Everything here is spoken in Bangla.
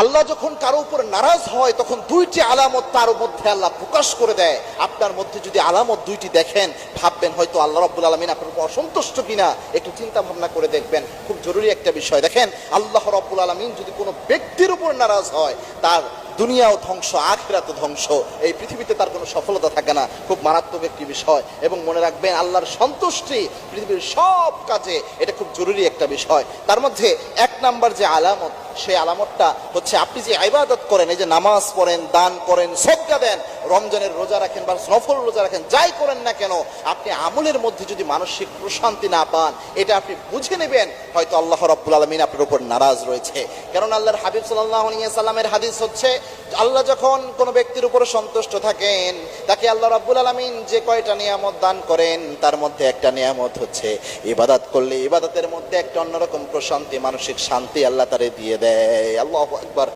আল্লাহ যখন কারো উপর নারাজ হয় তখন দুইটি আলামত তার মধ্যে আল্লাহ প্রকাশ করে দেয়। আপনার মধ্যে যদি আলামত দুইটি দেখেন, ভাববেন হয়তো আল্লাহ রাব্বুল আলামিন আপনার উপর অসন্তুষ্ট কিনা, একটু চিন্তা ভাবনা করে দেখবেন। খুব জরুরি একটা বিষয়। দেখেন, আল্লাহ রাব্বুল আলামিন যদি কোনো ব্যক্তির উপর নারাজ হয়, তার দুনিয়াও ধ্বংস, আখিরাতও ধ্বংস, এই পৃথিবীতে তার কোনো সফলতা থাকে না। খুব মারাত্মক একটি বিষয়। এবং মনে রাখবেন, আল্লাহর সন্তুষ্টি পৃথিবীর সব কাজে এটা খুব জরুরি একটা বিষয়। তার মধ্যে এক নাম্বার যে আলামত, সেই আলামতটা হচ্ছে আপনি যে ইবাদত করেন, এই যে নামাজ পড়েন, দান করেন, সদকা দেন, রমজানের রোজা রাখেন বা নফল রোজা রাখেন, যাই করেন না কেন, আপনি আমলের মধ্যে যদি মানসিক প্রশান্তি না পান, এটা আপনি বুঝে নেবেন হয়তো আল্লাহ রাব্বুল আলামিন আপনার উপর নারাজ রয়েছে। কারণ আল্লাহর হাবিব সাল্লাল্লাহু আলাইহি ওয়াসাল্লামের হাদিস হচ্ছে, আল্লাহ যখন কোনো ব্যক্তির উপর সন্তুষ্ট থাকেন, তাকে আল্লাহ রাব্বুল আলামিন যে কয়টা নিয়ামত দান করেন, তার মধ্যে একটা নিয়ামত হচ্ছে ইবাদত করলে ইবাদতের মধ্যে একটা অন্যরকম প্রশান্তি, মানসিক শান্তি আল্লাহ তারে দিয়ে দেয়। আল্লাহু আকবার।